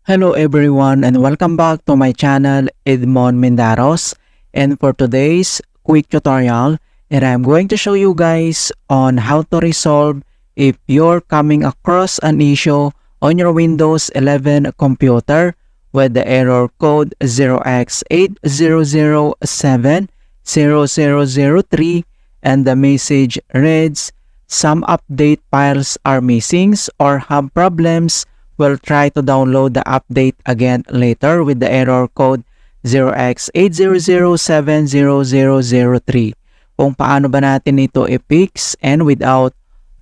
Hello everyone and welcome back to my channel Edmond Mendaros, and for today's quick tutorial I'm going to show you guys on how to resolve if you're coming across an issue on your Windows 11 computer with the error code 0x80070003 and the message reads some update files are missing or have problems. We'll try to download the update again later with the error code 0x80070003. Kung paano ba natin ito i-fix, and without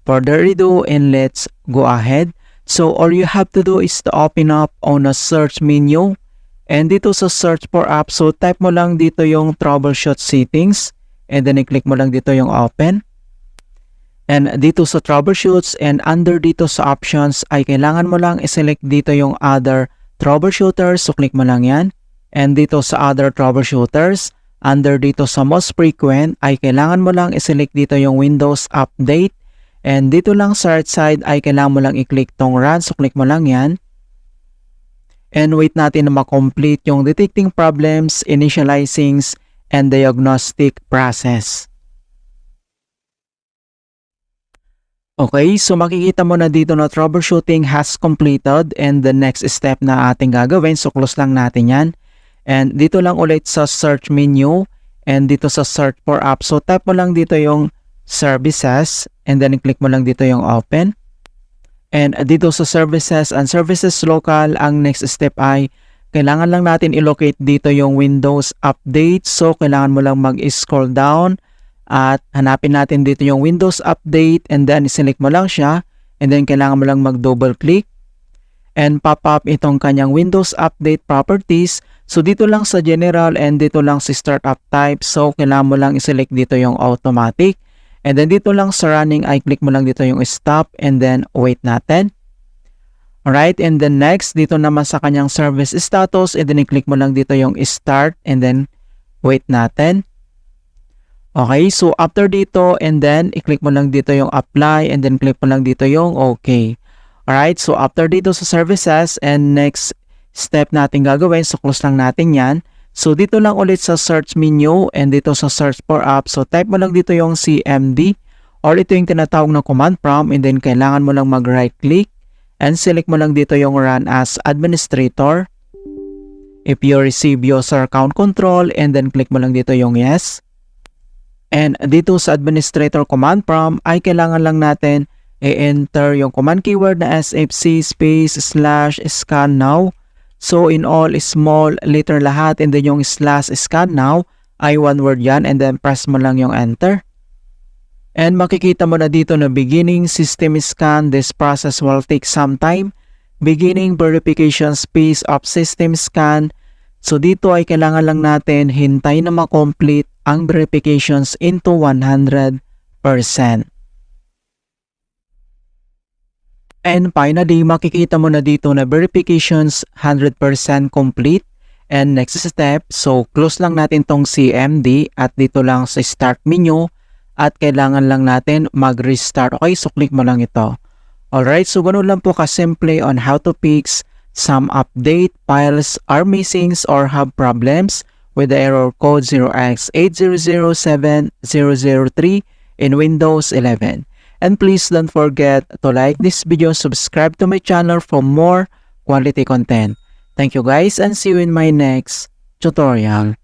further ado, and let's go ahead. So all you have to do is to open up on a search menu, and dito sa search for apps, so type mo lang dito yung troubleshoot settings, and then i-click mo lang dito yung open. And dito sa troubleshoots and under dito sa options ay kailangan mo lang i-select dito yung other troubleshooters. So click mo lang yan. And dito sa other troubleshooters, under dito sa most frequent ay kailangan mo lang i-select dito yung Windows Update. And dito lang sa right side ay kailangan mo lang i-click tong run. So click mo lang yan. And wait natin na ma-complete yung detecting problems, initializing, and diagnostic process. Okay, so makikita mo na dito na troubleshooting has completed, and the next step na ating gagawin, so close lang natin yan. And dito lang ulit sa search menu, and dito sa search for apps, so type mo lang dito yung services, and then click mo lang dito yung open. And dito sa services and services local, ang next step ay kailangan lang natin i-locate dito yung Windows Update. So kailangan mo lang mag-scroll down at hanapin natin dito yung Windows Update, and then select mo lang siya, and then kailangan mo lang mag-double click and pop up itong kanyang Windows Update properties. So dito lang sa general and dito lang sa startup type, so kailangan mo lang i-select dito yung automatic, and then dito lang sa running ay click mo lang dito yung stop, and then wait natin. Alright, and then next dito naman sa kanyang service status, and then i-click mo lang dito yung start, and then wait natin. Okay, so after dito, and then i-click mo lang dito yung apply, and then click mo lang dito yung okay. Alright, so after dito sa services, and next step natin gagawin, so close lang natin yan. So dito lang ulit sa search menu, and dito sa search for apps, so type mo lang dito yung CMD, or ito yung tinatawag na command prompt, and then kailangan mo lang mag right click, and select mo lang dito yung run as administrator. If you receive user account control, and then click mo lang dito yung yes. And dito sa administrator command prompt ay kailangan lang natin i-enter yung command keyword na sfc /scan now. So in all small letter lahat, and then yung /scan now ay one word yan, and then press mo lang yung enter. And makikita mo na dito na beginning system scan. This process will take some time. Beginning verification space of system scan. So dito ay kailangan lang natin hintay na ma-complete ang verifications into 100%. And finally, makikita mo na dito na verifications 100% complete. And next step, so close lang natin tong CMD at dito lang sa start menu at kailangan lang natin mag-restart. Okay, so click mo lang ito. Alright, so ganun lang po kasimple on how to fix some update files are missing or have problems with the error code 0x80070003 in Windows 11. And please don't forget to like this video, subscribe to my channel for more quality content. Thank you guys, and see you in my next tutorial.